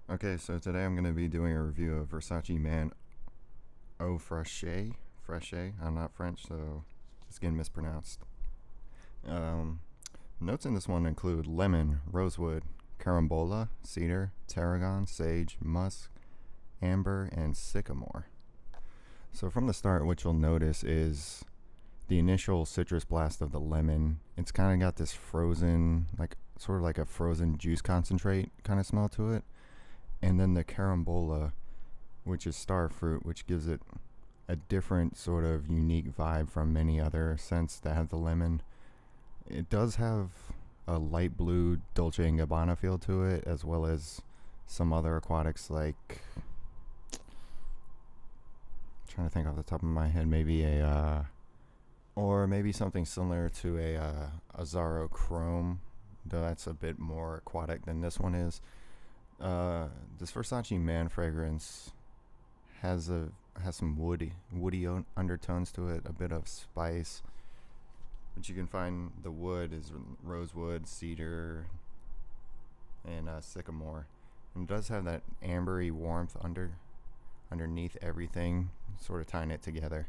Okay, so today I'm going to be doing a review of Versace Man Eau Fraiche. Fraiche. I'm not French, so it's getting mispronounced. Um, Notes in this one include lemon, rosewood, carambola, cedar, tarragon, sage, musk, amber, and sycamore. So from the start, what you'll notice is the initial citrus blast of the lemon. It's kind of got this frozen, like sort of like a frozen juice concentrate kind of smell to it. And then the carambola, which is star fruit, which gives it a different sort of unique vibe from many other scents that have the lemon. It does have a light blue Dolce & Gabbana feel to it, as well as some other aquatics like, trying to think off the top of my head, maybe or maybe something similar to a Azzaro Chrome, though that's a bit more aquatic than this one is. This Versace Man fragrance has some woody undertones to it, a bit of spice. But you can find the wood is rosewood, cedar, and sycamore. And it does have that ambery warmth underneath everything, sort of tying it together.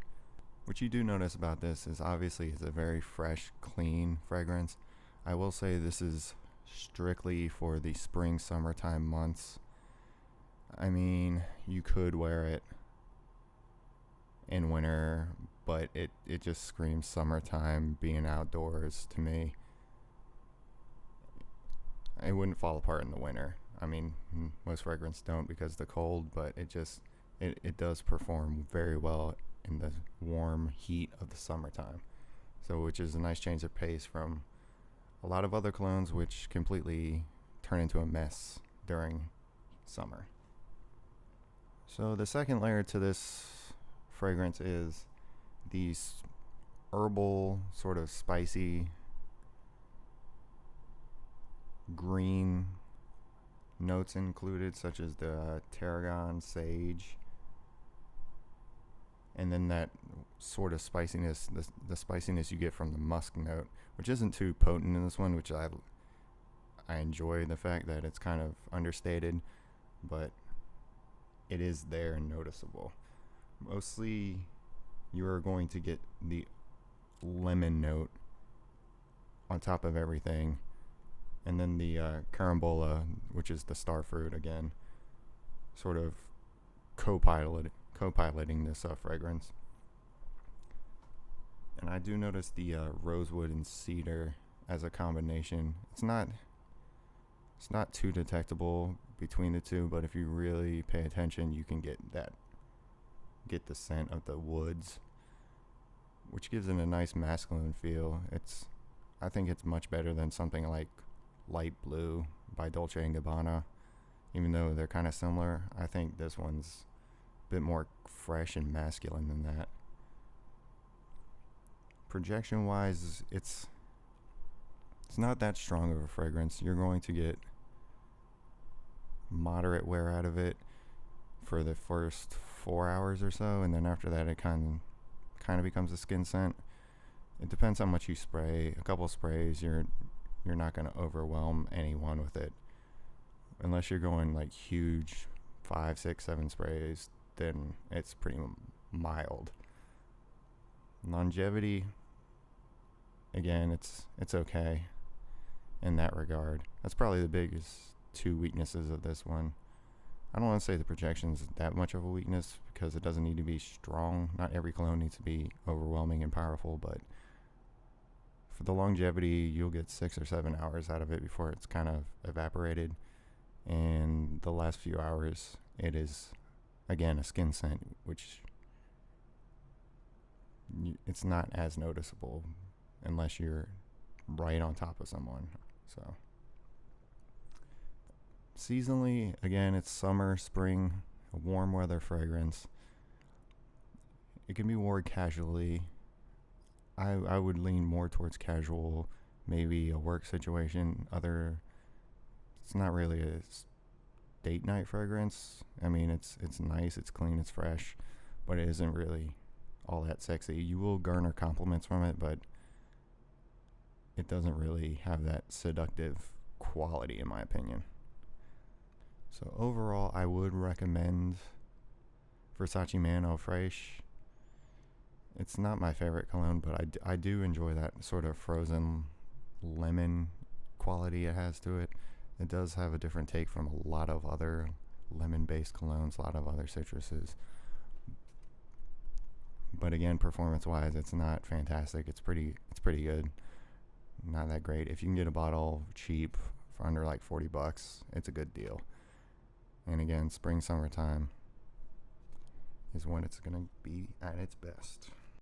What you do notice about this is obviously it's a very fresh, clean fragrance. I will say this is strictly for the spring, summertime months. I mean, you could wear it in winter, but it just screams summertime, being outdoors to me. It wouldn't fall apart in the winter. I mean, most fragrance don't because of the cold, but it does perform very well in the warm heat of the summertime. So, which is a nice change of pace from a lot of other colognes, which completely turn into a mess during summer. So, the second layer to this fragrance is these herbal, sort of spicy, green notes included, such as the tarragon, sage, and then that sort of spiciness, the spiciness you get from the musk note, which isn't too potent in this one, which I enjoy the fact that it's kind of understated, but it is there and noticeable. Mostly, you are going to get the lemon note on top of everything, and then the carambola, which is the star fruit again, sort of co-piloting this fragrance. And I do notice the rosewood and cedar as a combination. It's not too detectable between the two, but if you really pay attention, you can get the scent of the woods, which gives it a nice masculine feel. I think it's much better than something like Light Blue by Dolce & Gabbana. Even though they're kind of similar, I think this one's a bit more fresh and masculine than that. Projection wise, it's not that strong of a fragrance. You're going to get moderate wear out of it for the first 4 hours or so, and then after that it kind of becomes a skin scent. It depends how much you spray. A couple sprays, you're not going to overwhelm anyone with it, unless you're going like huge 5, 6, 7 sprays. Then it's pretty mild. Longevity, again, it's okay in that regard. That's probably the biggest two weaknesses of this one. I don't want to say the projection's that much of a weakness because it doesn't need to be strong. Not every cologne needs to be overwhelming and powerful, but for the longevity, you'll get 6 or 7 hours out of it before it's kind of evaporated. And the last few hours, it is, again, a skin scent, which it's not as noticeable unless you're right on top of someone. So seasonally, again, it's summer, spring, a warm weather fragrance. It can be worn casually. I would lean more towards casual, maybe a work situation. It's not really a date night fragrance. I mean, it's nice, it's clean, it's fresh, but it isn't really all that sexy. You will garner compliments from it, but it doesn't really have that seductive quality, in my opinion. So overall, I would recommend Versace Man Eau Fraiche. It's not my favorite cologne, but I do enjoy that sort of frozen lemon quality it has to it. It does have a different take from a lot of other lemon-based colognes, a lot of other citruses. But again, performance-wise, it's not fantastic. It's pretty good. Not that great. If you can get a bottle cheap for under like $40, it's a good deal. And again, spring, summertime is when it's going to be at its best.